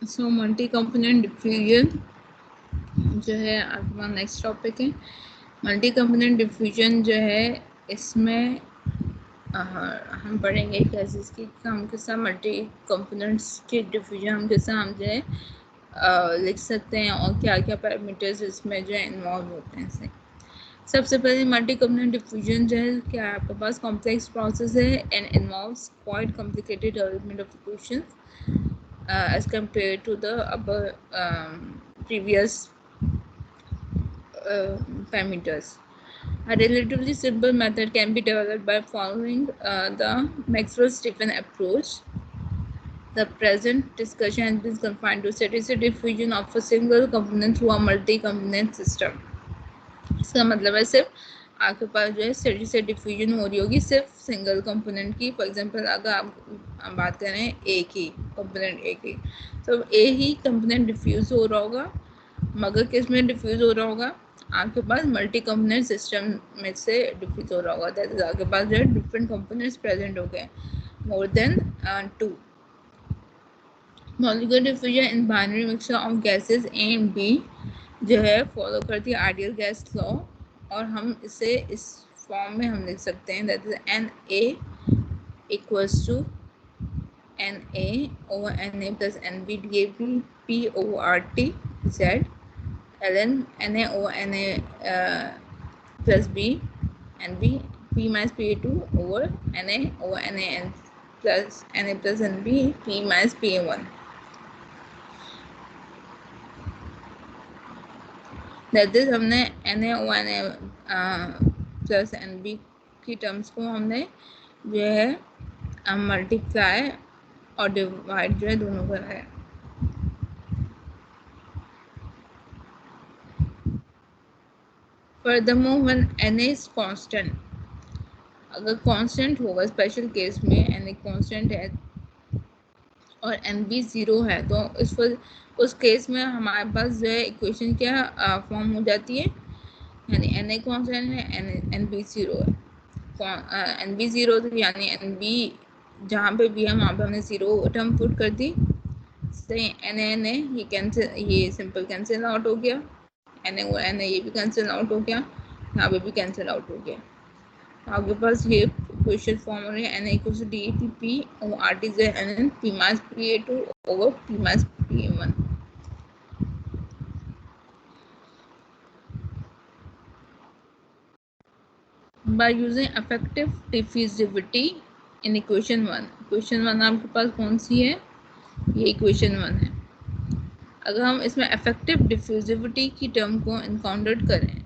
So multi component diffusion जो है आपका नेक्स्ट टॉपिक है। मल्टी कंपोनेंट डिफ्यूजन जो है इसमें हम पढ़ेंगे कैसे इसकी हम किस तरह मल्टी कंपोनेंट्स के डिफ्यूजन हम किस तरह हम जो है लिख सकते हैं और क्या क्या पैरामीटर्स इसमें जो है इन्वॉल्व होते हैं। इससे सबसे पहले मल्टी कंपोनेंट डिफ्यूजन जो है क्या है, आपके पास कॉम्प्लेक्स प्रोसेस है and involves quite complicated development of equations as compared to the above previous parameters. A relatively simple method can be developed by following the Maxwell-Stephen approach. The present discussion has been confined to static diffusion of a single component through a multi-component system. इसका मतलब है सिर्फ आपके पास जो है steady से diffusion हो रही होगी सिर्फ सिंगल कंपोनेंट की। फॉर एग्जांपल अगर आप बात करें ए की, कंपोनेंट ए की, तो ए ही कंपोनेंट डिफ्यूज हो रहा होगा, मगर किस में डिफ्यूज हो रहा होगा, आपके पास मल्टी कंपोनेंट सिस्टम में से डिफ्यूज हो रहा होगा। दैट इज आपके पास जो है डिफरेंट कंपोनेंट्स प्रेजेंट हो गए, more than 2। Molecular diffusion in binary mixture of gases A and B जो है फॉलो करती है आइडियल गैस लॉ, और हम इसे इस फॉर्म में हम लिख सकते हैं, that is N A equals to N A over N A plus N B D A B P over R T Z L N A over N A plus B N B P minus P A two over N A plus N B P minus P A one. That is हमने N A O N A plus N B की terms को हमने जो है multiply और divide जो है दोनों करा है। Furthermore when an is constant, अगर कांस्टेंट होगा स्पेशल केस में एन ए कांस्टेंट है और एन बी ज़ीरो है, तो उस केस में हमारे पास जो है इक्वेशन क्या फॉर्म हो जाती है, यानी एन ए कांस्टेंट है, एन बी ज़ीरो है। एन बी ज़ीरो तो यानी एन बी जहाँ पे भी है वहाँ पे हमने ज़ीरो टर्म पुट कर दी, सही। एन ए ये कैंसिल, ये सिंपल कैंसिल आउट हो गया, एन ए ये भी कैंसिल आउट हो गया, यहाँ पे भी कैंसिल आउट हो गया। तो आपके पास ये इक्वेशन फॉर्म हो रही है, N A equals to D A P और R T J N N P minus P A two over P minus P A one. by using effective diffusivity in equation 1। Equation 1 आपके पास कौन सी है, ये equation 1 है। अगर हम इसमें effective diffusivity की टर्म को इनकाउंटर करें,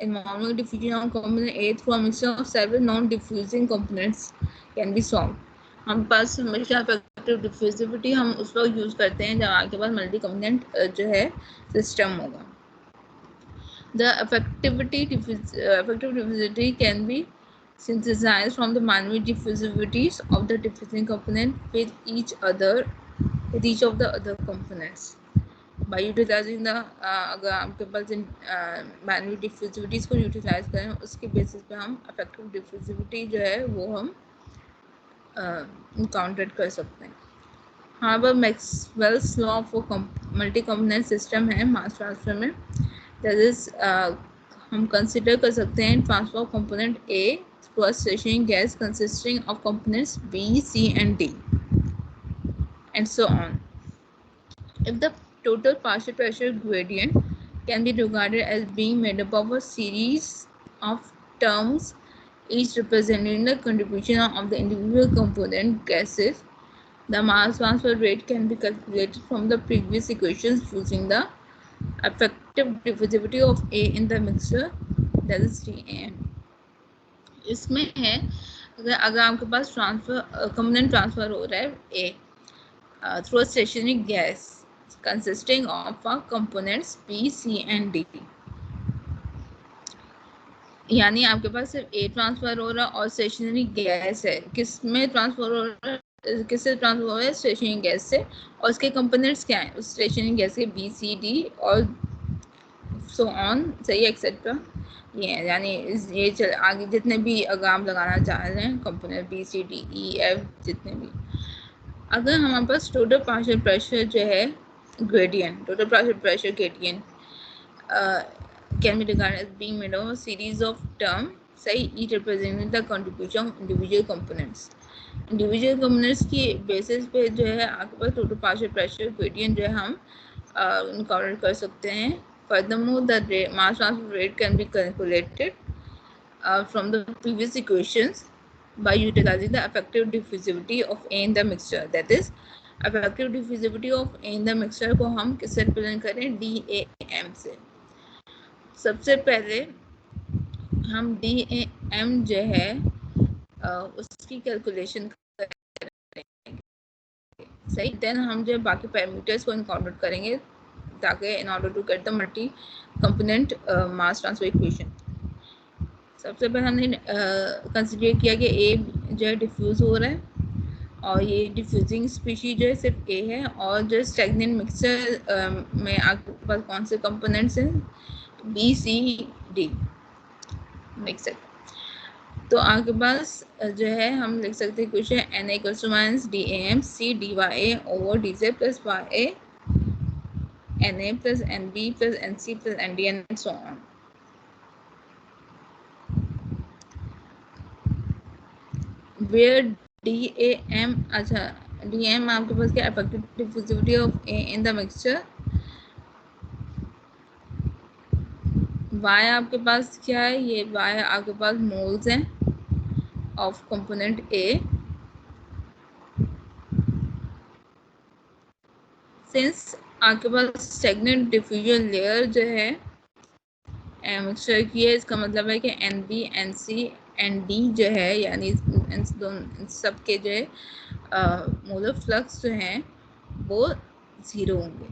involving diffusion of component A through a mixture of several non-diffusing components can be solved। हम पास हमेशा इफेक्टिव डिफ्यूजिविटी हम उस वक्त यूज़ करते हैं जब आपके पास मल्टी कंपोनेंट जो है सिस्टम होगा। The effective diffusivity can be synthesized from the binary diffusivities of the diffusing component with each of the other components by utilizing the अगर आपके पास binary diffusivities को यूटिलाइज करें उसके बेसिस पे हम effective diffusivity जो है वो हम इनकाउंटर कर सकते हैं। हाँ, पर Maxwell's law for multi component system है मास ट्रांसफर में, दैट इज हम कंसिडर कर सकते हैं transfer of component A through a stationary gas consisting of components B C and D and so on. If the total partial pressure gradient can be regarded as being made up of a series of terms, each representing the contribution of the individual component gases. The mass transfer rate can be calculated from the previous equations using the effective diffusivity of A in the mixture, that is TAN। इसमें है अगर आपके पास component transfer हो रहा है A through a stationary gas consisting of components B, C and D, यानी आपके पास सिर्फ A ट्रांसफर हो रहा है और स्टेशनरी गैस है, किस में ट्रांसफर हो रहा है, किससे ट्रांसफर हो रहा है, स्टेशनरी गैस से, और उसके कंपोनेंट्स क्या हैं उस स्टेशनरी गैस के बी सी डी और सो ऑन, सही एक्सेट्रा। ये है यानी ये चल आगे जितने भी अगर आप लगाना चाह रहे हैं component B C D E F जितने भी। अगर हमारे पास टोटल पार्शियल प्रेशर जो है gradient, total partial pressure gradient can be regarded as being made of a series of term, say each representing the contribution of individual components. Individual components की basis पे जो है आपके पास टोटल पार्शियल प्रेशर ग्रेडियंट जो है हम incorporate कर सकते हैं. Furthermore, the mass transfer rate can be calculated from the previous equations by utilizing the effective diffusivity of A in the mixture. That is, effective diffusivity of A in the mixture को हम किससे represent करें? DAM से. सबसे पहले हम DAM जो है उसकी कैलकुलेशन करेंगे, सही. देन हम जो बाकी पैरामीटर्स को इनकॉर्पोरेट करेंगे ताकि in order to get the multi component mass transfer equation. सबसे पहले हमने कंसिडर किया कि ए जो है डिफ्यूज़ हो रहा है और ये डिफ्यूजिंग स्पीशीज जो है सिर्फ ए है, और जो स्टैग्नेंट मिक्सचर में आपके पास कौन से कंपोनेंट्स हैं? B C D mixture. तो आपके पास जो है हम लिख सकते हैं equation N equals to minus D A M C D Y A over D Z plus Y A N A plus N B plus N C plus N D and so on. Where D A M, अच्छा D M आपके पास क्या? Effective diffusivity of A in the mixture. Y आपके पास क्या है? ये Y आपके पास मोल्स हैं ऑफ कंपोनेंट ए. सिंस आपके पास स्टैग्नेंट डिफ्यूजन लेयर जो है मिक्सचर की है, इसका मतलब है कि N B N C N D जो है यानी इन सब के जो है मोलर फ्लक्स जो हैं वो ज़ीरो होंगे,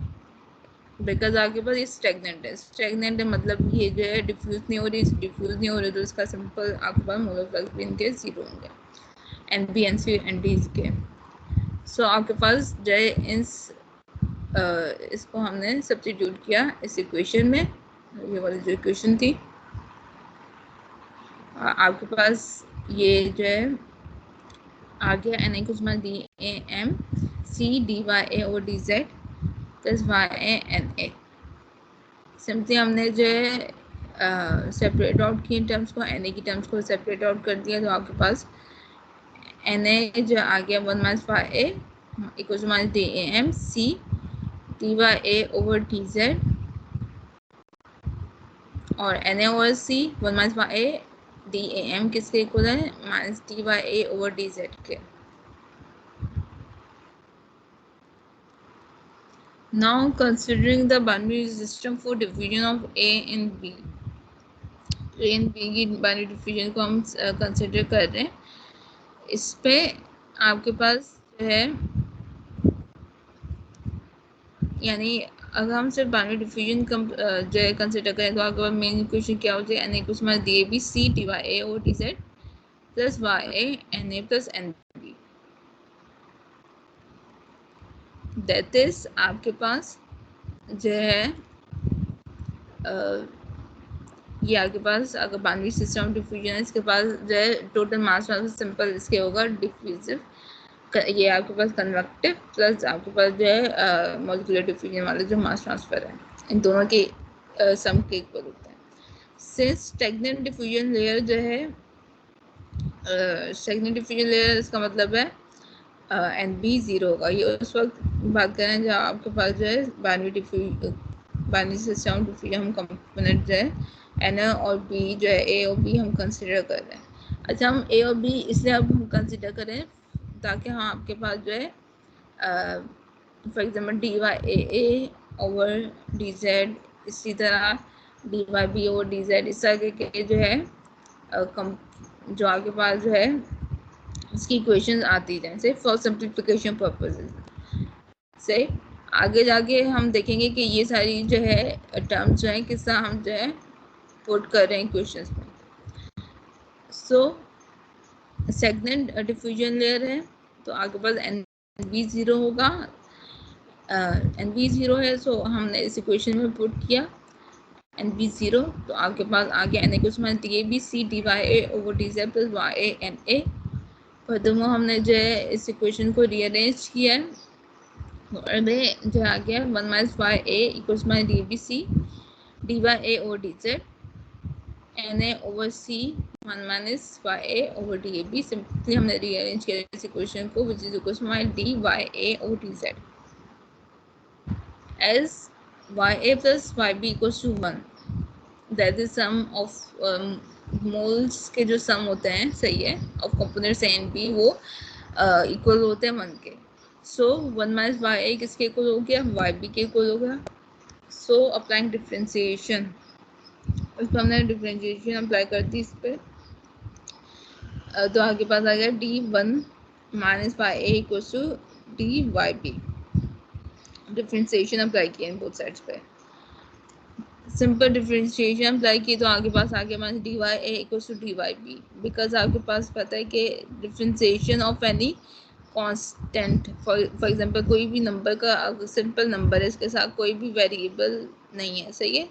बिकॉज आपके पास ये स्टैग्नेंट है. स्टैग्नेंट है मतलब ये जो है डिफ्यूज़ नहीं हो रही, तो इसका सिंपल आपके पास मोलर फ्लक्स भी इनके ज़ीरो होंगे N B N C N D के. सो आपके पास जो है इसको हमने सब्स्टिट्यूट किया इस इक्वेशन में. ये वाली जो इक्वेशन थी आपके पास ये जो है आ गया एन ए कुछ D A M C D Y A और D Z plus Y A N A. Simply हमने जो है सेपरेट आउट किए टर्म्स को, एन ए की टर्म्स को सेपरेट आउट कर दिया. तो आपके पास एन ए जो आ गया 1 minus Y A equal to minus D A M C D Y A over D Z और N A over C 1 minus Y A D A M किसके इक्वल है? Minus D Y A over D Z के. Now considering the binary system for division of A in B. A in B की binary division को हम consider कर रहे हैं. इस पे आपके पास जो है यानी अगर हम सिर्फ बाइनरी डिफ्यूजन जो है कंसिडर करें तो आपके पास मेन इक्वेशन क्या हो जाए? एन ए कुछ D A B C D Y A और D Z plus Y A N A plus N B. That is आपके पास जो है ये आपके पास अगर बाइनरी सिस्टम डिफ्यूजन है, इसके पास जो है टोटल मास ट्रांसफर सिंपल इसके होगा डिफ्यूजिव, ये आपके पास कन्वेक्टिव प्लस आपके पास जो है मॉलिक्यूलर डिफ्यूजन वाला जो मास ट्रांसफर है, इन दोनों के सम के इक्वल होता है. सिंस स्टैग्नेंट डिफ्यूजन लेयर जो है स्टैग्नेंट डिफ्यूजन लेयर इसका मतलब है एन बी ज़ीरो होगा. ये उस वक्त बात करें जब आपके पास जो है बाइनरी सिस्टम डिफ्यूजन हम कंपोनेंट जो है एन ए और बी जो है ए और बी हम कंसिडर कर रहे हैं. अच्छा हम ए और बी इसलिए अब हम कंसिडर करें ताकि हम आपके पास जो है for example D Y A over D Z, इसी तरह D Y B over D Z, इस तरह के जो है जो आपके पास जो है इसकी इक्वेशन आती जाए से फॉर सिंप्लीफिकेशन पर्पसेस से. आगे जाके हम देखेंगे कि ये सारी जो है टर्म्स जो है किस तरह हम जो है पुट कर रहे हैं इक्वेशंस में. सो स्टैग्नेंट डिफ्यूजन लेयर है तो आपके पास एन बी ज़ीरो होगा. एन बी ज़ीरो है सो हमने इस इक्वेशन में पुट किया एन बी ज़ीरो. तो आपके पास आ गया एन ए कुछ D A B C D Y A over D Z plus Y A N A. Furthermore हमने जो है इस इक्वेशन को रीअरेंज किया है और जो आ गया 1 minus Y A equals my D B C D Y A over D Z N A over C 1 minus Y A over D A B. Simply हमने रीअरेंज किया इस इक्वेशन को which is equals my D Y A over D Z as Y A plus Y B equals to 1 that is sum of moles के जो sum होते हैं, सही है, of components A and B वो इक्वल होते हैं 1 के। सो 1 माइनस वाई ए किसके इक्वल हो गया, वाई बी के इक्वल हो गया। सो अप्लाइंग डिफ्रेंसिएशन, इसको हमने डिफ्रेंसिएशन अप्लाई कर दी इस पर, तो आगे पास आ गया D 1 minus Y A equal to D Y B. Differentiation apply किया इन बोथ साइड्स पे, सिंपल डिफरेंशिएशन अप्लाई की तो आगे पास आ गया minus D Y A equal to D Y B. Because आपके पास पता है कि differentiation of any constant, for example कोई भी नंबर का अगर सिंपल नंबर है, इसके साथ कोई भी वेरिएबल नहीं है, सही है,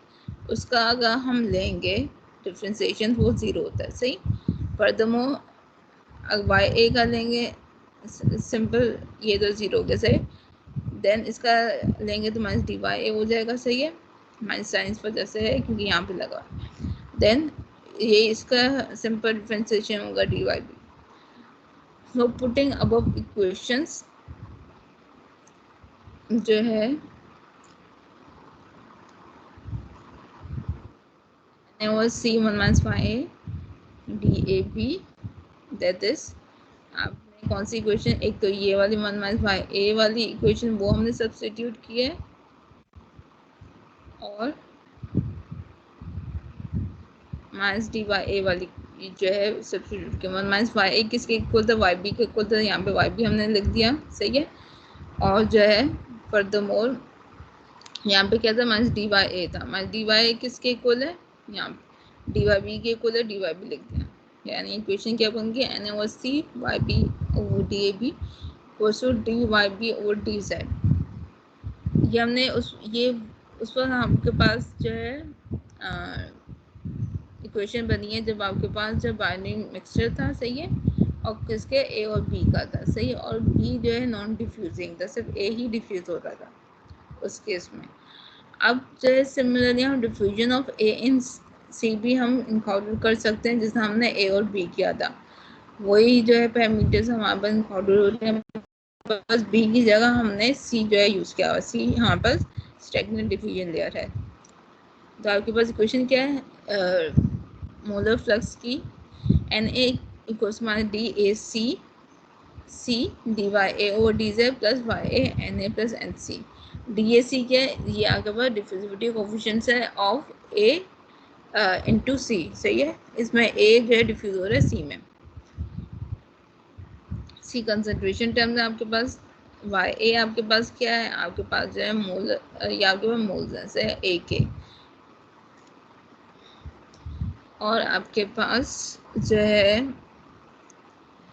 उसका अगर हम लेंगे डिफरेंशिएशन वो 0 होता है, सही। फर्दरमोर अगर वाई ए का लेंगे सिंपल, ये तो 0 हो गया, सही। देन इसका लेंगे तो माइनस डी वाई ए हो जाएगा, सही है, माइनस साइन इस वजह से है क्योंकि यहाँ पे लगा। देन ये इसका सिंपल डिफरेंशिएशन होगा D Y B. So putting above equations जो है C 1 minus Y A D A B, that is आपने कौन सी इक्वेशन, एक तो ये वाली 1 माइनस वाई ए वाली इक्वेशन वो हमने सब्स्टिट्यूट की है, और माइनस डी वाई ए वाली जो है सब्स्टिट्यूट किया। 1 माइनस वाई ए किसके इक्वल था, वाई बी के इक्वल था, यहाँ पे वाई बी हमने लिख दिया, सही है। और जो है फर्दरमोर यहाँ पे क्या था, माइनस डी वाई ए था, माइनस डी वाई ए किसके इक्वल है, यहाँ पे डी वाई बी के इक्वल है, डी वाई बी लिख दिया। यानी इक्वेशन क्या बन गई, N over C Y B over D A B equals to D Y B over D Z. ये हमने उस पर आपके पास जो है इक्वेशन बनी है जब आपके पास जब बाइनरी मिक्सचर था, सही है, और किसके, ए और बी का था, सही, और बी जो है नॉन डिफ्यूजिंग था, सिर्फ ए ही डिफ्यूज होता था उस केस में। अब जो है सिमिलरली हम डिफ्यूजन ऑफ ए इन सी भी हम इंक्लूड कर सकते हैं, जिसमें हमने ए और बी किया था, वही जो है पैरामीटर्स हमारे पास इंक्लूड हो रहे हैं, बस बी की जगह हमने सी जो है यूज किया हुआ, सी यहाँ पर स्टैग्नेंट डिफ्यूजन लेयर है। तो आपके पास इक्वेशन क्या है, मोलर फ्लक्स की N A equals minus D A C D Y A over D Z plus Y A N A plus N C. D A C क्या है, ये आपके पास डिफ्यूजिविटी कोफिशिएंट है ऑफ ए इंटू सी, सही है, इसमें ए जो है डिफ्यूज हो रहा है सी में, सी कंसंट्रेशन टर्म है आपके पास। वाई ए आपके पास क्या है, आपके पास जो है मोल, या आपके पास मोल्स है ए के, और आपके पास जो है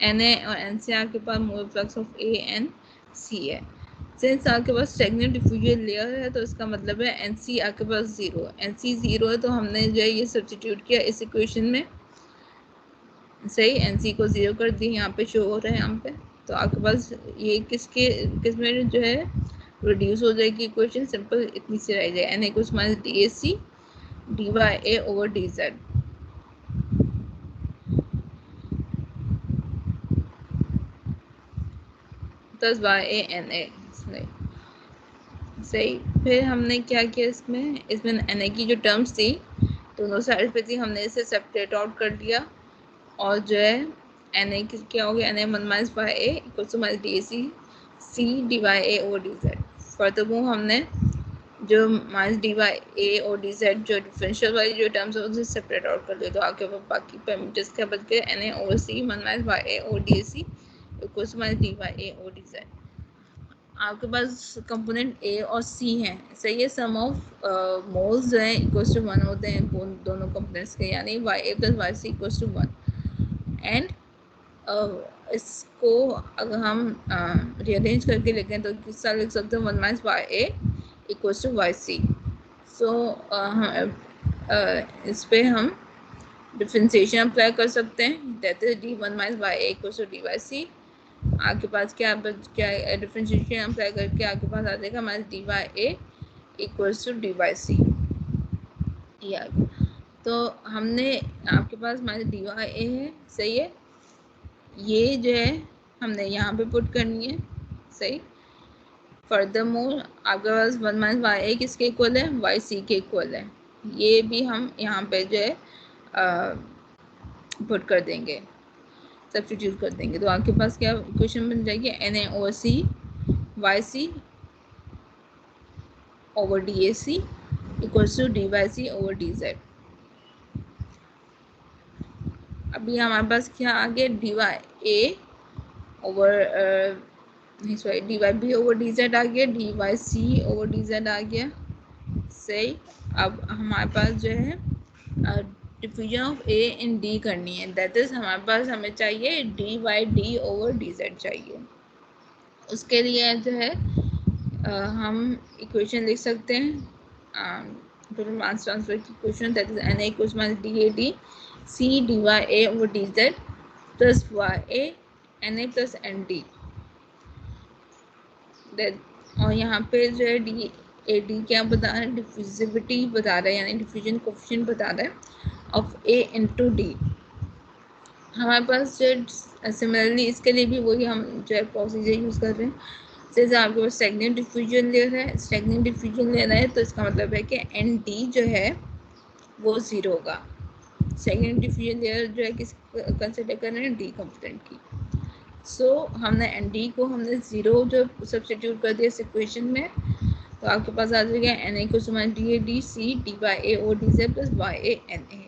एन ए और एन सी आपके पास molar flux of A in C है। सिंस आपके पास स्टैग्नेंट डिफ्यूजन लेयर है तो इसका मतलब है एन सी आपके पास 0 है, एन सी 0 है तो हमने जो है ये सब्स्टिट्यूट किया इस इक्वेशन में, सही, एन सी को 0 कर दी, यहाँ पे शो हो रहा है यहाँ पे। तो आपके पास ये किस में जो है रिड्यूस हो जाएगी इक्वेशन, सिंपल इतनी सी रह जाएगी, N equals minus D A C D Y A over D Z plus Y A N A, सही। फिर हमने क्या किया, इसमें एन ए की जो टर्म्स थी दोनों साइड पे थी, हमने इसे सेपरेट आउट कर दिया, और जो है एन ए क्या हो गया, N A 1 minus Y A equals to minus D A C D Y A over D Z. Furthermore हमने जो माइनस डी वाई ए और डी जेड जो डिफरेंशियल वाली जो टर्म्स है उसे सेपरेट आउट कर दिया, तो आपके पास बाकी पैरामीटर्स क्या बच गए, N A over C 1 minus Y A और D A C equals to minus D Y A और डी जेड। आपके पास कंपोनेंट ए और सी हैं, सही है, सम ऑफ मोल्स जो है इक्वल्स टू 1 होते हैं दोनों कंपोनेंट्स के, यानी Y A plus Y C equals to 1। And इसको अगर हम रीअरेंज करके लिखें तो किस तरह लिख सकते हैं, 1 minus Y A equals to Y C. So इस पे हम डिफरेंशिएशन अप्लाई कर सकते हैं, that is D one minus Y A equals to D Y C. आपके पास क्या डिफरेंशिएशन अप्लाई करके आपके पास आ जाएगा minus D Y A equals to D Y C. ये आ गया। तो हमने आपके पास माइनस डी वाई ए है, सही है, ये जो है हमने यहाँ पे पुट करनी है, सही। फर्दरमोर आपके पास वन माइनस वाई ए किसके इक्वल है, वाई सी के इक्वल है, ये भी हम यहाँ पे जो है पुट कर देंगे, सब्स्टिट्यूट कर देंगे। तो आपके पास क्या इक्वेशन बन जाएगी, N A over C Y C over D A C equals to D Y C over D Z. अभी हमारे पास क्या आ गया, डी वाई ए ओवर नहीं sorry D Y B over D Z आ गया, D Y C over D Z आ गया, सही। अब हमारे पास जो है diffusion of A in D करनी है, दैट इज हमारे पास हमें चाहिए D Y D over D Z चाहिए। उसके लिए जो है हम इक्वेशन लिख सकते हैं टोटल मास ट्रांसफर की equation, that is N A equals minus D A D C D Y A over D Z plus Y A N A plus N D. और यहाँ पे जो है डी ए डी क्या बता रहा है, डिफ्यूजिविटी बता रहा है, यानी डिफ्यूजन कोफिशिएंट बता रहा है ऑफ ए इनटू डी। हमारे पास जो है सिमिलरली इसके लिए भी वही हम जो है प्रोसीजर यूज़ कर रहे हैं। जैसे आपके पास स्टैग्नेंट डिफ्यूजन लेयर है, स्टैग्नेंट डिफ्यूजन लेना है तो इसका मतलब है कि एन डी जो है वो ज़ीरो होगा। स्टैग्नेंट डिफ्यूजन लेयर जो है किस कंसिडर कर रहे हैं, डी कंपोनेंट की। सो हमने एन डी को हमने ज़ीरो जो सब्स्टिट्यूट कर दिया इस इक्वेशन में, तो आपके पास आ जाएगा एन ए को minus D A D C D Y A over D Z plus Y A N A.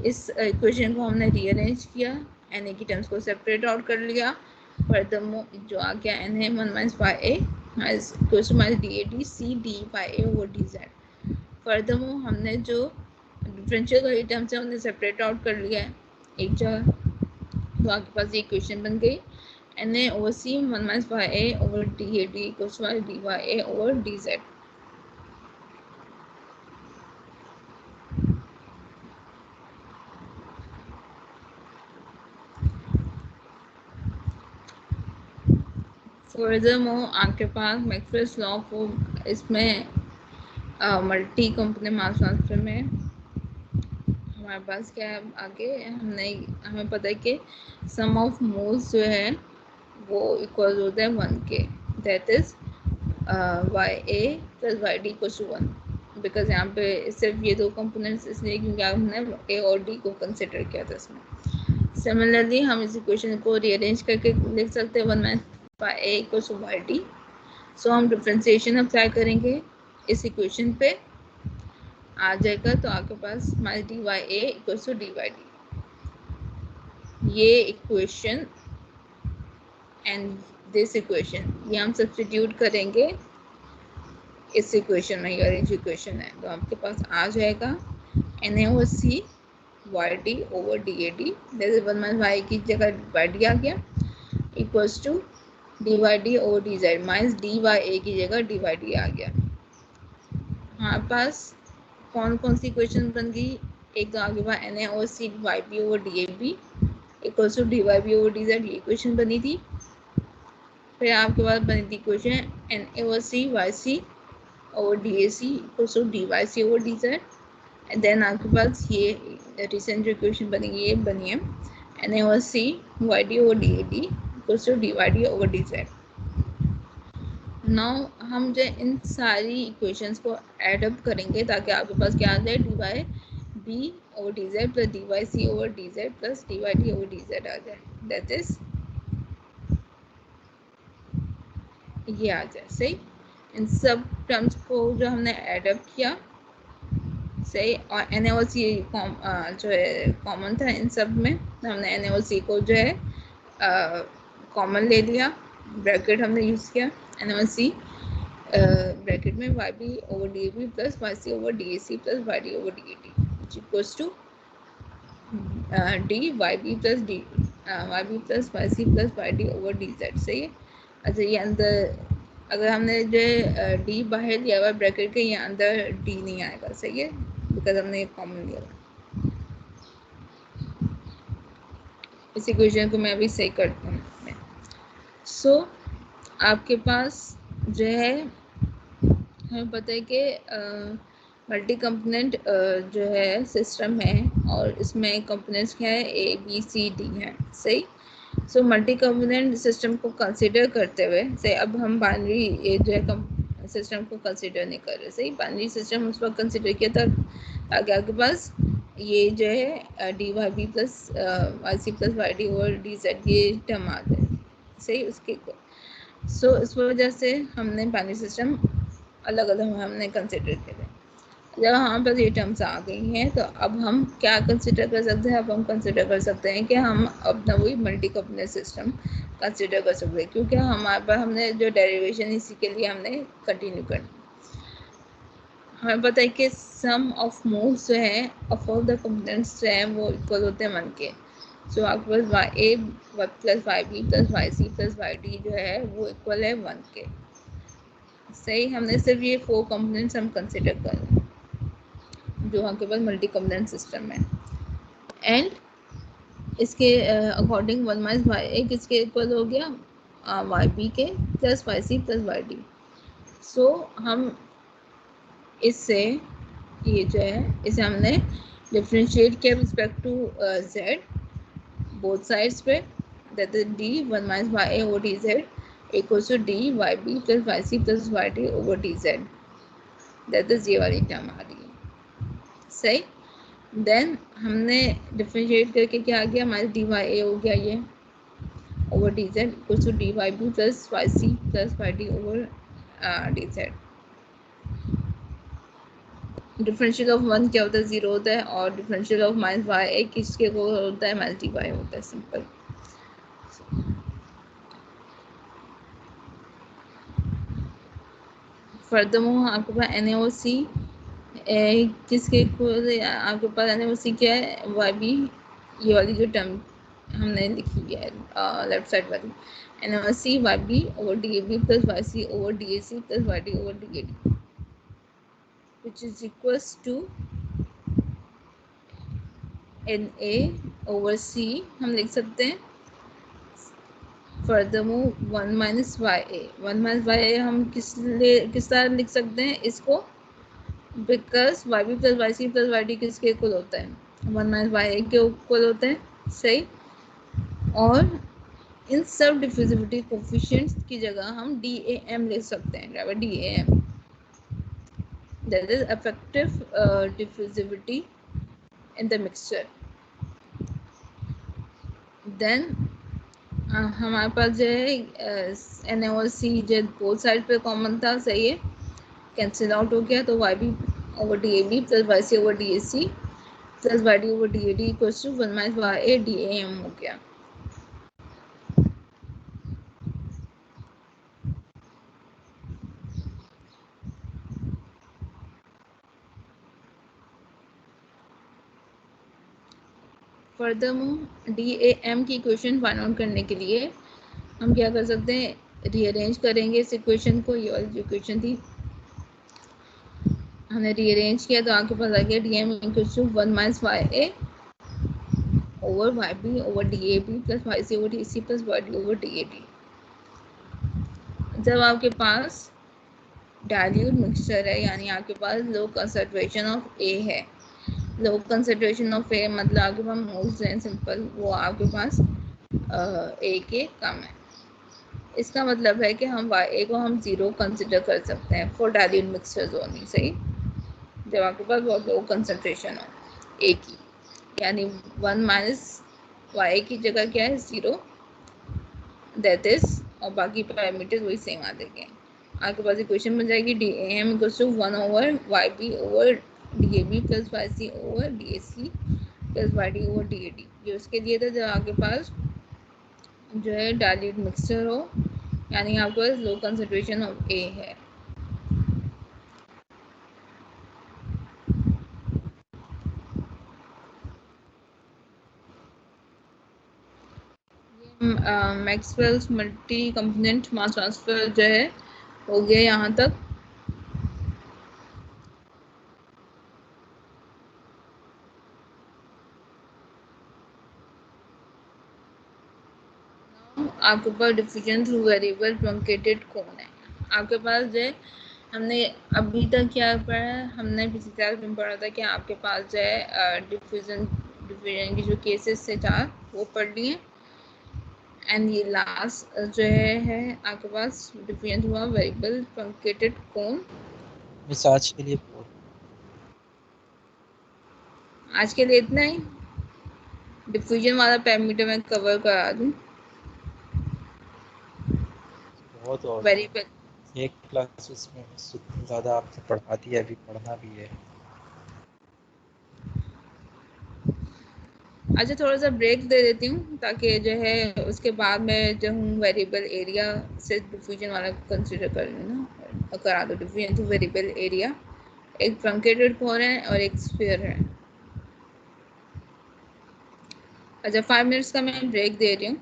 इस इक्वेशन को हमने रीअरेंज किया, एन ए की टर्म्स को सेपरेट आउट कर लिया। फर्दरमोर जो आ गया N A one minus Y A minus D A D C D Y A over D Z. Furthermore हमने जो डिफरेंशियल वाली टर्म्स है उन्हें सेपरेट आउट कर लिया है एक जगह, तो आपके पास ये इक्वेशन बन गई N A over C one minus Y A over D A D equals D Y A over D Z. Furthermore आपके पास मैक्सवेल्स लॉ को इसमें मल्टी कंपोनेंट मास ट्रांसफर में हमारे पास क्या है, आगे हमें पता है कि सम ऑफ मोल्स जो है वो इक्वल होता है 1 के, that is Y A plus Y D equal to 1, because यहाँ पे सिर्फ ये दो कंपोनेंट्स इसलिए क्योंकि हमने ए और डी को कंसिडर किया था इसमें। सिमिलरली हम इस इक्वेशन को रीअरेंज करके लिख सकते हैं 1 minus Y A equal to Y D. So हम डिफरेंशिएशन अप्लाई करेंगे इस इक्वेशन पे, आ जाएगा तो आपके पास minus D Y A equal to D Y D. ये इक्वेशन एंड दिस इक्वेशन ये हम सब्स्टिट्यूट करेंगे इस इक्वेशन में, ये इक्वेशन है तो आपके पास आ जाएगा N A over C Y D over D A D, जैसे वन माइनस वाई की जगह वाई डी आ गया equals to D Y D over D Z minus D Y A की जगह डी वाई डी आ गया। हमारे पास कौन कौन सी इक्वेशन बन गई, एक तो आगे बार N A over C Y B over D A B equals to D Y B over D Z, ये इक्वेशन बनी थी। फिर आपके पास बनी थी equation N A over C Y C over D A C equals to D Y C over D Z, and then आपके पास ये रिसेंट जो इक्वेशन बनेगी ये बनी है N A over C Y D over D A D equals to D Y D over D Z. Now हम जो इन सारी इक्वेशंस को ऐड अप करेंगे ताकि आपके पास क्या आ जाए, D Y B over D Z plus D Y C over D Z plus D Y D over D Z आ जाए, दैट इज ये आ जाए, सही। इन सब टर्म्स को जो हमने ऐड अप किया, सही, और एन एल सी जो है कॉमन था इन सब में, तो हमने एन एल सी को जो है कॉमन ले लिया, ब्रैकेट हमने यूज़ किया एन एल सी ब्रैकेट में Y B over D A B plus Y C over D A C plus Y D over D A D which equals to D Y B plus D Y B plus Y C plus Y D over D Z, सही है। अच्छा ये अंदर अगर हमने जो D बाहर लिया हुआ ब्रैकेट के, ये अंदर डी नहीं आएगा, सही है, बिकॉज हमने ये कॉमन लिया हुआ। इस इक्वेशन को मैं अभी सही करती हूँ। सो आपके पास जो है हमें पता है कि मल्टी कंपोनेंट जो है सिस्टम है और इसमें कंपोनेंट्स क्या है, ए बी सी डी है, सही। सो मल्टी कंपोनेंट सिस्टम को कंसिडर करते हुए से अब हम बाइनरी ये जो है सिस्टम को कंसिडर नहीं कर रहे, सही। बाइनरी सिस्टम उस वक्त कंसिडर किया था ताकि आपके पास ये जो है D Y B plus Y C plus Y D और डी जेड ये टर्म आ जाए, सही। उसके सो इस वजह से हमने बाइनरी सिस्टम अलग अलग हमने कंसिडर करे। जब हमारे पास ये टर्म्स आ गई हैं तो अब हम क्या कंसिडर कर सकते हैं, अब हम कंसिडर कर सकते हैं कि हम अपना वही मल्टी कंपोनेंट सिस्टम कंसिडर कर सकते हैं, क्योंकि हमारे पास हमने जो डेरिवेशन इसी के लिए हमने कंटिन्यू करनी। हमें पता है कि सम ऑफ मोड्स जो है ऑफ ऑल द कंपोनेंट्स जो हैं वो इक्वल होते हैं 1 के। सो आपके पास Y A plus Y B plus Y C plus Y D जो है वो इक्वल है 1 के, सही। हमने सिर्फ ये 4 कंपोनेंट्स हम कंसिडर कर रहे हैं जो आपके पास मल्टी कंपोनेंट सिस्टम है। एंड इसके अकॉर्डिंग 1 माइनस वाई ए किसके इक्वल हो गया, वाई बी के plus Y C plus Y D. So हम इससे ये जो है इसे हमने डिफ्रेंशिएट किया respect to Z both sides पे, that is D 1 minus Y A over D Z equals to D Y B plus Y C plus Y D over D Z, that is ये वाली term आ रही है, सही। Then हमने differentiate करके क्या आ गया, हमारे डी वाई ए हो गया ये over D Z equals to D Y B plus Y C plus Y D over D Z. Differential of 1 क्या होता है, 0 होता है, और differential of minus Y A किसके को होता है, माइनस डी वाई होता है, सिंपल। फर्दरमोर आपके पास एन ए ओ सी किसके को, आपके पास एन ए ओ सी क्या है, वाई बी, ये वाली जो टर्म हमने लिखी है लेफ्ट साइड वाली, N O C Y B over D A B plus Y C over D A C plus Y D over D A D which is equals to N A over C हम लिख सकते हैं। Furthermore 1 minus Y A, 1 minus Y A हम किस तरह लिख सकते हैं इसको, because Y B plus Y C plus Y D किसके इक्वल होता है, 1 माइनस वाई ए के इक्वल होते हैं, सही। और इन सब डिफिजिबिलिटी कोफिशिएंट्स की जगह हम डी ए एम लिख सकते हैं, D A M, that is effective diffusibility in the mixture. Then हमारे पास जो है एन और सी जो बोथ साइड पे कॉमन था, सही है, कैंसिल आउट हो गया, तो Y B over D A B plus Y C over D A C plus Y D over D A D equals to 1 minus Y A D A M हो गया। Furthermore D A M की equation find out करने के लिए हम क्या कर सकते हैं, रीअरेंज करेंगे इस इक्वेशन को, ये वाली जो इक्वेशन थी हमने रीअरेंज किया तो आपके पास आ गया D M equals to 1 minus Y A over Y B over D A B plus Y C over D C plus Y D over D A D. जब आपके पास डाइल्यूट मिक्सचर है, यानी आपके पास लो कंसंट्रेशन ऑफ ए है, low concentration of ए मतलब आपके पास moles हैं simple, वो आपके पास ए के कम है। इसका मतलब है कि हम वाई ए को हम 0 कंसिडर कर सकते हैं फॉर डाइल्यूट मिक्सचर्स ओनली, सही। जब आपके पास बहुत लो कंसंट्रेशन हो ए की, यानी 1 माइनस वाई की जगह क्या है 0, दैट इज, और बाकी पैरामीटर्स वही सेम आ देंगे। आपके पास इक्वेशन बन जाएगी D A M equals to 1 over Y B over D A B plus Y C over D A C plus Y D over D A D. ये उसके लिए था जब आपके पास जो है डाइल्यूट मिक्सचर हो, यानी आपके पास लो कंसंट्रेशन ऑफ ए है। Maxwell's multi component mass transfer जो है हो गया यहाँ तक। आपके पास डिफिजन थ्रू वेरिएबल ट्रंकेटेड कौन है। आपके पास जो है हमने अभी तक क्या पढ़ा है, हमने पिछली क्लास में पढ़ा था कि आपके पास जो है डिफिजन की जो केसेस थे 4 वो पढ़ लिए। एंड ये लास्ट जो है आपके पास डिफिजन थ्रू वेरिएबल ट्रंकेटेड कौन। मिस आज के लिए बहुत आज के लिए इतना ही। डिफिजन वाला पैरामीटर मैं कवर करा दूं। बहुत और वेरिएबल एक क्लासेस में ज़्यादा आपने पढ़ा दिया, अभी पढ़ना भी है। अच्छा, थोड़ा सा ब्रेक दे देती हूँ ताकि जो है उसके बाद मैं जो हूँ वेरिएबल एरिया से डिफिजन वाला कंसिडर कर लूँ ना, करा दो डिफिजन टू वेरिएबल एरिया। एक ट्रंकेटेड कोन है और एक स्फीयर है। अच्छा, 5 मिनट्स का मैं ब्रेक दे रही हूँ।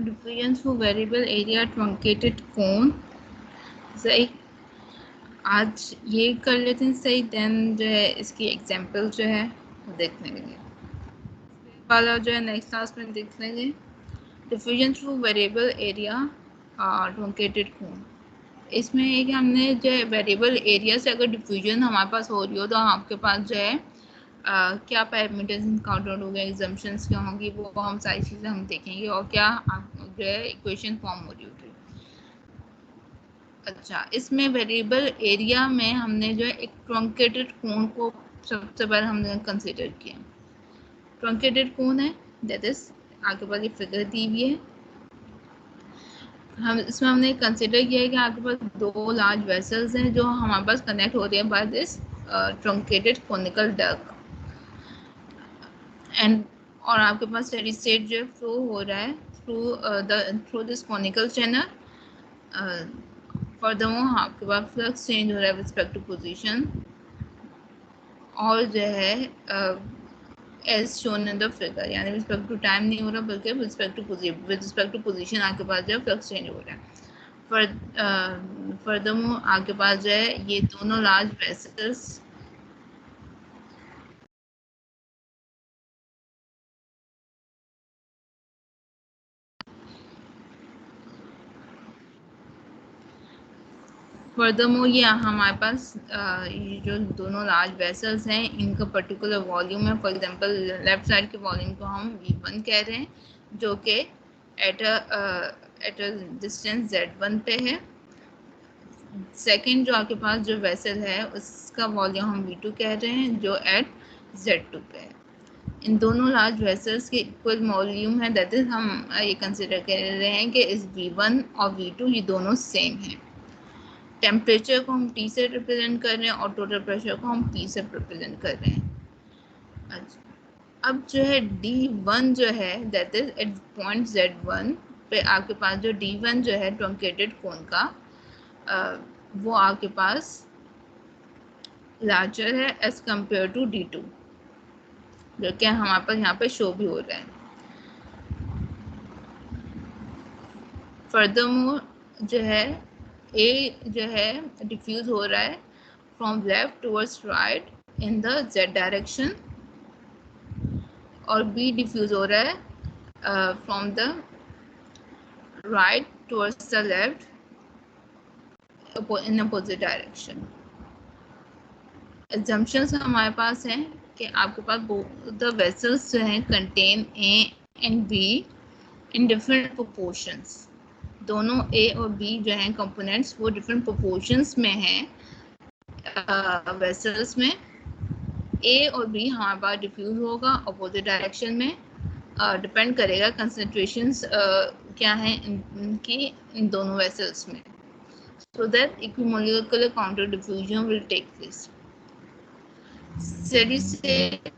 Difference for variable area truncated cone, सही। आज ये कर लेते हैं सही, देन जो है इसकी एग्जांपल जो है वो देख लेंगे, वाला जो है नेक्स्ट क्लास में देख लेंगे। Difference for variable area truncated cone, इसमें है कि हमने जो है वेरिएबल एरिया से अगर डिफ्यूजन हमारे पास हो रही हो तो आपके पास जो है क्या पैरामीटर्स इनकाउंटर हो गए, एग्जम्पशंस क्या होंगी, वो हम सारी चीज़ें हम देखेंगे, और क्या जो है इक्वेशन फॉर्म हो रही होगी। अच्छा, इसमें वेरिएबल एरिया में हमने जो है एक ट्रंकेटेड कोन को सबसे पहले हमने कंसिडर किया। ट्रंकेटेड कोन है, दैट इज आपके पास ये फिगर दी हुई है। हम इसमें हमने कंसिडर किया है कि आपके पास दो लार्ज वेसल्स हैं जो हमारे पास कनेक्ट हो रही है by this truncated conical duct, and और आपके पास स्टेडी स्टेट जो फ्लो हो रहा है through this conical channel. Furthermore आपके पास फ्लक्स चेंज हो रहा है विद रिस्पेक्ट टू पोजीशन, और जो है as shown in the figure, यानी विद रिस्पेक्ट टू टाइम नहीं हो रहा बल्कि विद रिस्पेक्ट टू पोजीशन आपके पास जो है फ्लक्स चेंज हो रहा है। फर्दरमोर आपके पास जो है ये दोनों लार्ज वेसल्स फर्दरमोर ये हमारे पास ये जो दोनों लार्ज वेसल्स हैं इनका पर्टिकुलर वॉल्यूम है। फॉर एग्जांपल लेफ्ट साइड के वॉल्यूम को हम V1 कह रहे हैं, जो कि एट अ डिस्टेंस Z1 पे है। सेकंड जो आपके पास जो वेसल है उसका वॉल्यूम हम V2 कह रहे हैं, जो एट Z2 पे है। इन दोनों लार्ज वेसल्स के इक्वल वॉल्यूम है, दैट इज हम ये कंसिडर कर रहे हैं कि इस V1 और V2 ये दोनों सेम हैं। टेम्परेचर को हम T से रिप्रेजेंट कर रहे हैं और टोटल प्रेशर को हम P से रिप्रेजेंट कर रहे हैं। अच्छा, अब जो है D1 जो है that is eight point Z1 पे आपके पास जो D1 जो है ट्रंकेटेड कोन का वो आपके पास लार्जर है एज कंपेयर टू D2, जो कि हमारे पास यहाँ पे शो भी हो रहा है। फर्दरमोर जो है A जो है डिफ्यूज हो रहा है from left towards right in the Z direction, और B डिफ्यूज हो रहा है from the right towards the left in opposite direction. Exemptions हमारे पास हैं कि आपके पास द वेसल्स जो हैं contain A and B in different proportions. दोनों A और B जो हैं कंपोनेंट्स वो डिफरेंट प्रोपोर्शंस में हैं वेसल्स में। A और B हमारे पास डिफ्यूज होगा अपोजिट डायरेक्शन में, डिपेंड करेगा कंसंट्रेशंस क्या है इनकी इन दोनों वेसल्स में, so that equimolecular counter diffusion will take place. Steady state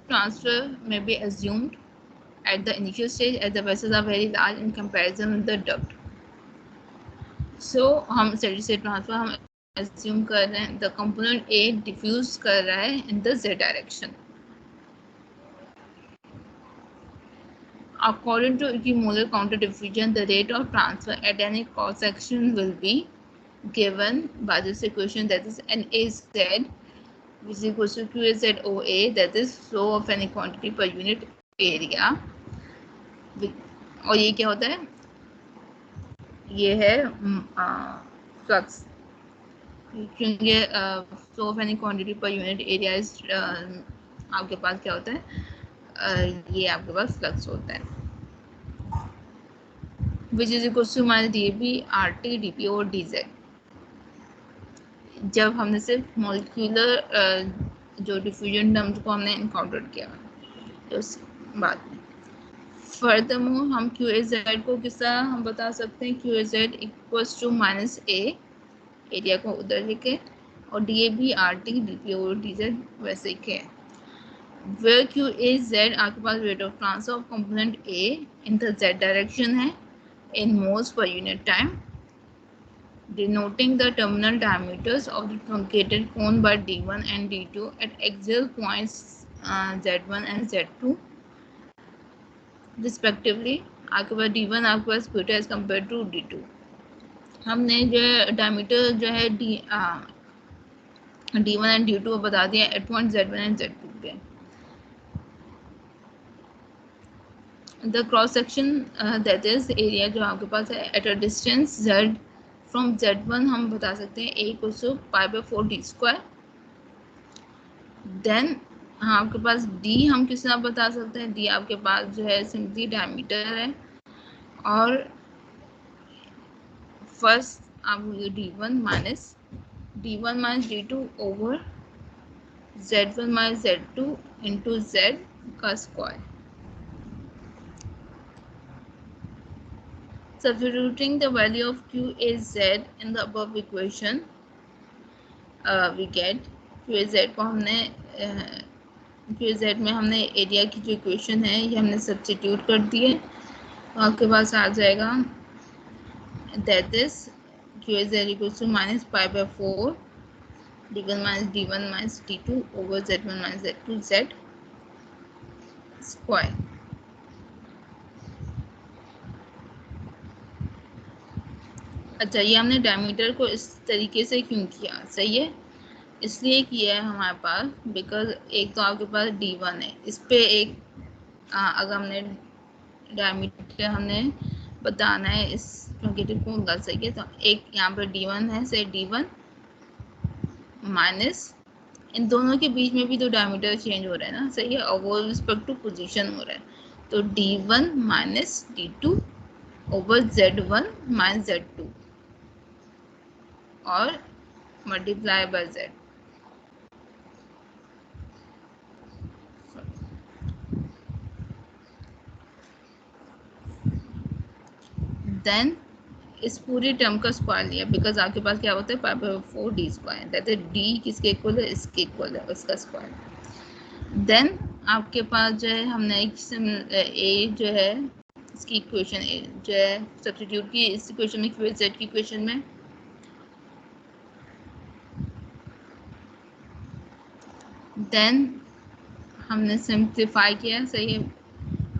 transfer may be assumed at the initial stage as the vessels are very large in comparison with the duct. So हम steady state transfer हम assume कर रहे हैं the component A diffuse कर रहा है in the Z direction. According to equimolar counter diffusion, the rate of transfer at any cross section will be given by this equation, that is NAZ, which is equals to QAZ OA, that is flow of any quantity per unit area. और ये क्या होता है, ये है flux, क्योंकि flow of any quantity per unit area is आपके पास क्या होता है, ये आपके पास फ्लक्स होता है, which is equal to minus DB RT DP और DZ। जब हमने सिर्फ मॉलिक्यूलर जो डिफ्यूजन टर्म्स को हमने इनकाउंटर किया तो उस बाद में फर्दरमोर हम QAZ को किस तरह हम बता सकते हैं, QAZ equals to minus A, area को उधर लिखे, और DAB RT DP और DZ वैसे ही है। Where QAZ आपके पास rate of transfer of component A in the Z direction है in moles per unit time, denoting the terminal diameters of the truncated cone by D1 and D2 at axial points Z1 and Z2 respectively. आपके पास D1 आपके पास क्विटर as compare to D2। हमने जो है diameter जो है D1 एंड D2 बता दिया eight point Z1 and Z2 पे। The cross section that is area जो आपके पास है at a distance Z from Z1 हम बता सकते हैं A equals to π/4D²। Then हाँ आपके पास D हम किस तरह बता सकते हैं, D आपके पास जो है सिंपली डायमीटर है और फर्स्ट आप D1 minus D2 over Z1 minus Z2 into Z का square. Substituting the value of QAZ in the above equation, we get QAZ को हमने QAZ में हमने एरिया की जो इक्वेशन है ये हमने सब्स्टिट्यूट कर दी है, तो आपके पास आ जाएगा that is QAZ equals to minus π/4 D1 minus D2 over Z1 minus Z2 Z square. अच्छा, ये हमने डायमीटर को इस तरीके से क्यों किया, सही है, इसलिए किया है हमारे पास बिकॉज एक तो आपके पास D1 है, इस पे एक अगर हमने डायमीटर हमने बताना है इस ट्रंकेटेड कोन का, सही है, तो एक यहाँ पर D1 है, से D1 माइनस इन दोनों के बीच में भी तो डायमीटर चेंज हो रहा है ना, सही है, और वो रिस्पेक्ट टू पोजीशन हो रहा है, तो D1 minus D2 over Z1 minus Z2 और मल्टीप्लाई बाय Z। देन इस पूरी टर्म का स्क्वायर लिया बिकॉज आपके पास क्या होता है π/4D², दैट इज D किसके इक्वल है, इसके इक्वल है, उसका स्क्वायर। देन आपके पास जो है हमने ए जो है इसकी इक्वेशन जो है सब्स्टिट्यूट की इस इक्वेशन में, QZ की इक्वेशन में, देन हमने सिंप्लीफाई किया, सही है,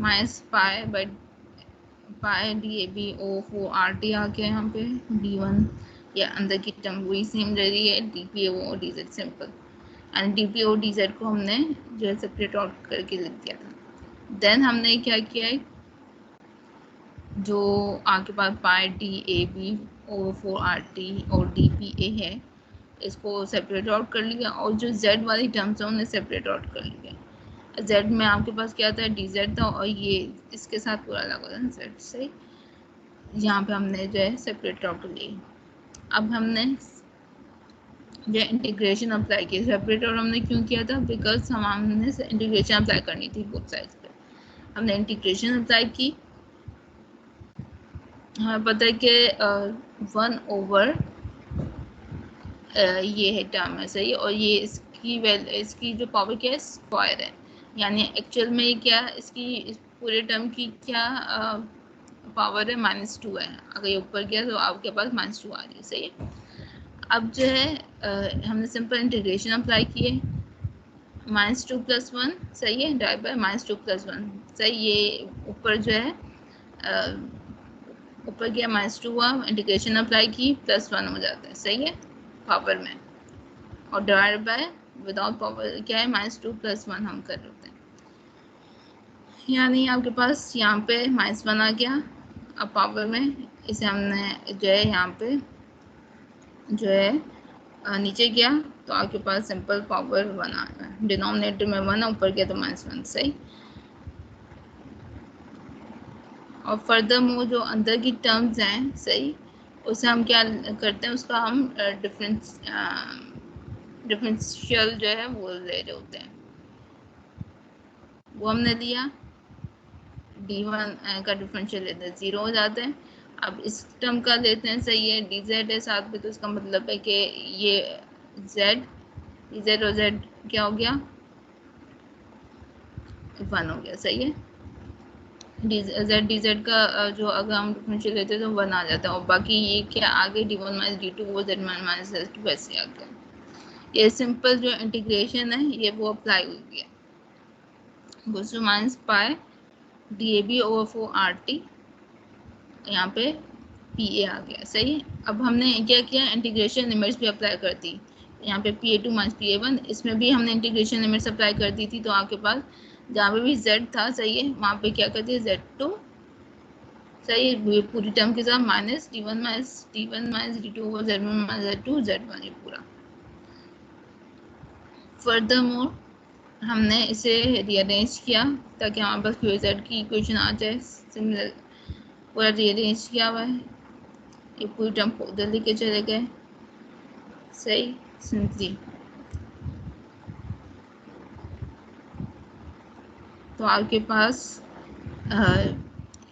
माइनस π/DAB O4 RT आ गया यहाँ पे, D1 या अंदर की टर्म वही सेम रह रही है, DPO और DZ simple, and DPO DZ को हमने जो है सेपरेट आउट करके लिख दिया था। देन हमने क्या किया है, जो आपके पास πDAB O4 RT और DPA है इसको सेपरेट आउट कर लिया, और जो Z वाली टर्म्स है उन्हें सेपरेट आउट कर लिया। Z में आपके पास क्या था, DZ था, और ये इसके साथ पूरा लगा था Z से, यहाँ पे हमने जो है सेपरेट आउट कर लिया। अब हमने जो इंटीग्रेशन अप्लाई की, सेपरेट आउट हमने क्यों किया था, बिकॉज हमने इंटीग्रेशन अप्लाई करनी थी बोथ साइड्स पे। हमने इंटीग्रेशन अप्लाई की, हमें पता है कि 1 ओवर ये है टर्म है, सही, और ये इसकी जो पावर क्या है, स्क्वायर है, यानी एक्चुअल में ये क्या, इसकी इस पूरे टर्म की क्या पावर है, -2 है, अगर ये ऊपर गया तो आपके पास -2 आ रही है, सही है। अब जो है हमने सिंपल इंटीग्रेशन अप्लाई किए, -2 + 1, सही है, डिवाइड बाय -2 + 1, सही, ये ऊपर जो है ऊपर गया -2 हुआ, इंटीग्रेशन अप्लाई की, +1 हो जाता है, सही है, पावर में, और डिवाइड बाय विदाउट पावर क्या है, -2 + 1 हम कर रहे हैं, यानी आपके पास यहाँ पे -1 आ गया। अब पावर में इसे हमने जो है यहाँ पे जो है नीचे गया तो आपके पास सिंपल पावर 1 आ रहा है, डिनोमिनेटर में 1 ऊपर गया तो -1, सही। और फर्दर मोर जो अंदर की टर्म्स हैं, सही, उसे हम क्या करते हैं, उसका हम डिफरेंशियल जो है वो ले रहे होते हैं, वो हमने लिया, D1 का डिफरेंशियल लेते हैं 0 हो जाता है। अब इस टर्म का लेते हैं, सही है, DZ है साथ में, तो इसका मतलब है कि ये DZ और Z क्या हो गया, 1 हो गया, सही है। DZ का जो अगर हम डिफरेंशियल लेते हैं तो 1 आ जाता है, और बाकी ये क्या आगे D1 - D2 वो Z1 - Z2 वैसे आ गया। ये सिंपल जो इंटीग्रेशन है ये वो अप्लाई हुई है, -π DAB/4 RT यहाँ पे PA आ गया। सही। अब हमने क्या किया, इंटीग्रेशन लिमिट्स भी अप्लाई कर दी। यहाँ पे PA2 माइनस PA1, इसमें भी हमने इंटीग्रेशन लिमिट्स अप्लाई कर दी थी। तो आपके पास जहाँ पे भी Z था, सही है, वहाँ पे क्या कर दिया, Z2, सही है, पूरी टर्म के साथ minus D1 minus D2 over Z1 minus Z2 Z1, ये पूरा। फर्दरमोर हमने इसे रीअरेंज किया ताकि हमारे पास QZ की इक्वेशन आ जाए। सिमिलर पूरा रीअरेंज किया हुआ है, ये पूरी टर्म को उधर लेके चले गए। सही, सिंपली तो आपके पास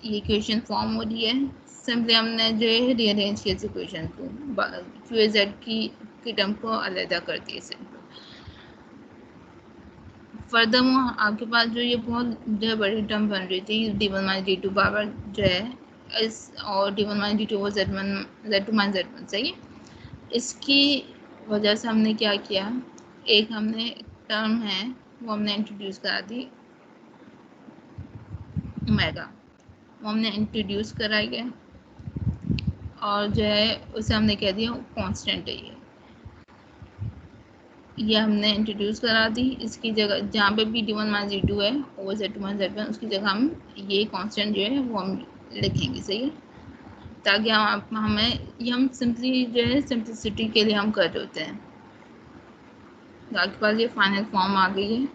ये इक्वेशन फॉर्म हो रही है। सिंपली हमने जो है रीअरेंज किया इस इक्वेशन को, QZ की टर्म को अलग कर दिए सिंपल। फर्दरमोर आपके पास जो ये बहुत जो है बड़ी टर्म बन रही थी, D1 माइनस D2 बराबर जो है इस, और D1 minus D2 over Z2 minus Z1, सही। इसकी वजह से हमने क्या किया, एक हमने टर्म है वो हमने इंट्रोड्यूस करा दी, ओमेगा, वो हमने इंट्रोड्यूस कराई है, और जो है उसे हमने कह दिया कांस्टेंट है ये हमने इंट्रोड्यूस करा दी। इसकी जगह जहाँ पे भी D1 माइनस D2 है ओवर Z2 माइनस Z1, उसकी जगह हम ये कांस्टेंट जो है वो हम लिखेंगे। सही है, ताकि हम सिंपली जो है सिंपलिसिटी के लिए हम कर रहे होते हैं। तो आपके पास ये फाइनल फॉर्म आ गई है।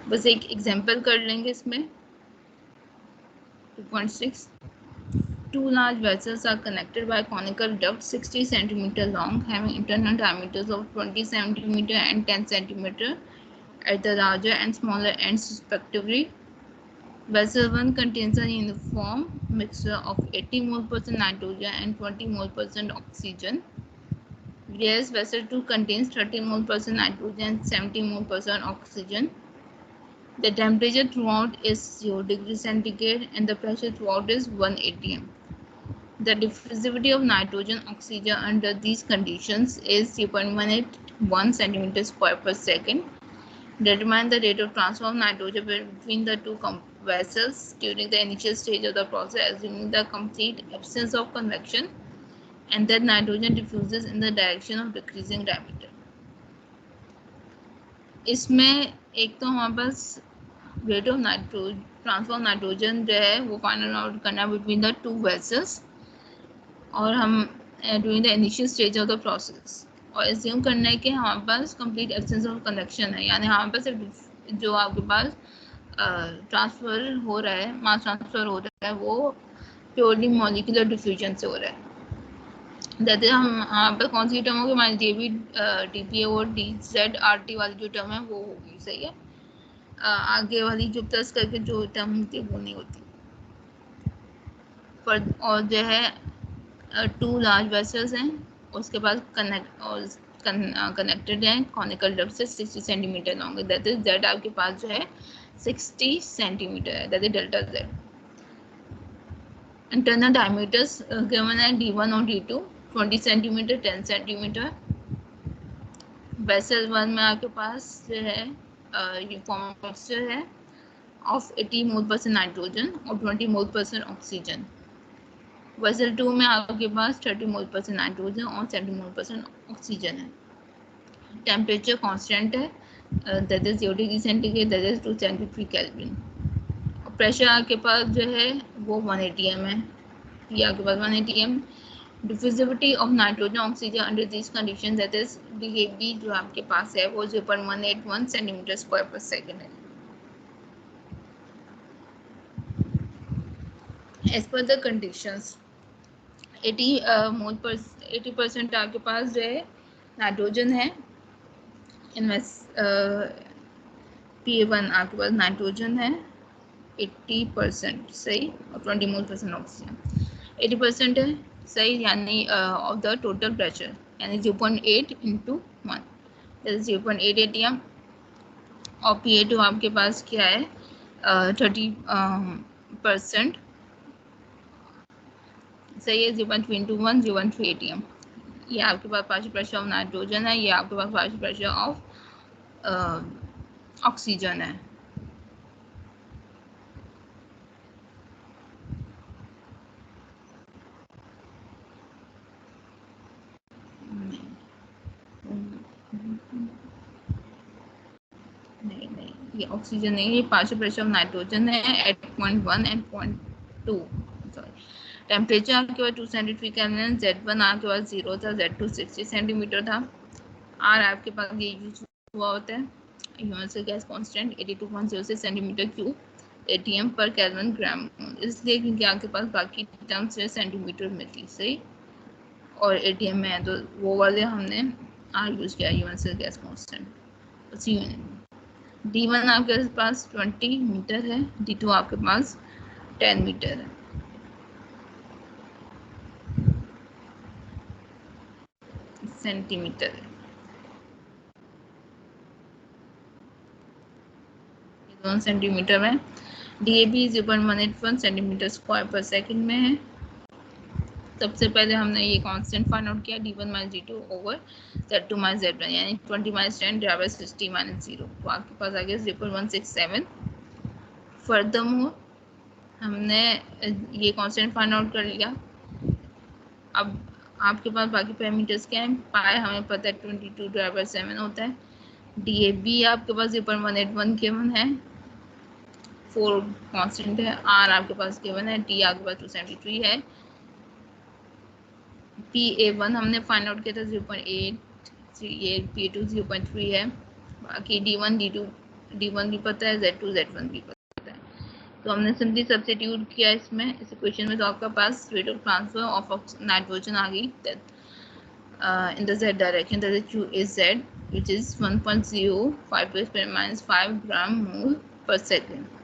बस एक एग्जांपल कर लेंगे इसमें। 2.6 Two large vessels are connected by conical ducts 60 cm long, having internal diameters of 20 cm and 10 cm at the larger and smaller ends respectively. Vessel 1 contains a uniform mixture of 80 mole% nitrogen and 20 mole% oxygen, whereas vessel 2 contains 30 mole% nitrogen and 70 mole% oxygen. The temperature throughout is 0 degrees centigrade and the pressure throughout is 1 atm. The diffusivity of nitrogen oxygen under these conditions is 0.181 cm² per second. Determine the rate of transfer of nitrogen between the two vessels during the initial stage of the process, assuming the complete absence of convection, and that nitrogen diffuses in the direction of decreasing diameter. इसमें एक तो हमारे पास rate of transfer of nitrogen जो है वो find out करना between the two vessels, और हम doing the initial stage of the process, और एज्यूम करना है कि हमारे पास कंप्लीट एब्सेंस ऑफ कन्वेक्शन है, यानी हमारे पास सिर्फ जो आपके पास ट्रांसफ़र हो रहा है, मास ट्रांसफ़र हो रहा है, वो प्योरली मॉलिक्यूलर डिफ्यूजन से हो रहा है। जैसे हम यहाँ पर कौन सी टर्म होगी, हमारी JB TPA और DZ/RT वाली जो टर्म है वो होगी। सही है, आगे वाली जो प्लस करके जो टर्म होती है वो नहीं होती। पर और जो है टू लार्ज वेसल्स हैं, उसके बाद कनेक्टेड हैं कॉनिकल डक्ट से 60 centimetre long, that is Z आपके पास जो है 60 सेंटीमीटर है, that is delta Z। Internal diameters given है D1 और D2 20 सेंटीमीटर 10 सेंटीमीटर। वेसल 1 में आपके पास जो है यूनिफॉर्म मिक्सचर है ऑफ 80 मोल% नाइट्रोजन और 20 मोल% ऑक्सीजन। वेसल 2 में आपके पास 30 मोल% नाइट्रोजन और 70 मोल% ऑक्सीजन है। टेम्परेचर कांस्टेंट है, that is 0 degree centigrade, that is 273 kelvin. Pressure आपके पास जो है वो 1 atm है, ये आपके पास 1 atm। Diffusivity of nitrogen oxygen under this condition, that is DAB जो आपके पास है वो 0.181 cm² per second है। एज पर द कंडीशंस 80% आपके पास जो है नाइट्रोजन है, PA1 आपके पास नाइट्रोजन है 80%, सही, और 20 मोल% ऑक्सीजन 80% है, सही, यानी ऑफ द टोटल प्रेशर, यानी 0.8 × 1 दैट इज 0.8 atm। और PA2 आपके पास क्या है 30%, सही है, 0.321 0.3 atm। ये आपके पास पार्शियल प्रेशर ऑफ नाइट्रोजन है, ये आपके पास पार्शियल प्रेशर ऑफ ऑक्सीजन है। ये ऑक्सीजन नहीं, ये पार्शियल प्रेशर ऑफ नाइट्रोजन है एट 0.1 एंड 0.2। सॉरी, टेम्परेचर आपके पास 273 केल्विन, Z1 आपके पास 0 था, Z2 60 सेंटीमीटर था, R आपके पास ये यूज हुआ होता है universal gas constant 82.06 centimetre cube ATM पर केल्विन ग्राम, इसलिए क्योंकि आपके पास बाकी टर्म्स से सेंटीमीटर मिलती सही और ATM में है तो वो वाले हमने R यूज किया यूनिवर्सल गैस कांस्टेंट उसी यूनिट। D1 आपके पास 20 मीटर है, D2 आपके पास 10 मीटर है। सेंटीमीटर है, ये दोनों सेंटीमीटर में। DAB 0.181 सेंटीमीटर स्क्वायर पर सेकंड में है। सबसे पहले हमने ये कांस्टेंट फाइंड आउट किया D1 - D2 over Z2 - Z1 यानी 20 - 10 डिवाइड बाय 60 - 0, तो आपके पास आ गया 0.167। फर्दरमोर हमने ये कांस्टेंट फाइंड आउट कर लिया। अब आपके पास बाकी पैरामीटर्स क्या हैं, पाई हमें पता है 22 डिवाइड बाय 7 होता है। DAB आपके पास 0.181 गिवन है, 4 कांस्टेंट है, R आपके पास गिवन है, T आपके पास 273 है, PA1 हमने फाइंड आउट किया था 0.8, P2 0.3 है, बाकी D1 भी पता है, Z1 भी पता है। तो हमने सिंपली सब्स्टिट्यूट किया इसमें इस इक्वेशन में, तो आपका पास rate of transfer of nitrogen आ गई in the Z direction, that is Q is Z, which is 1.05 × 10⁻⁵gram mole per second।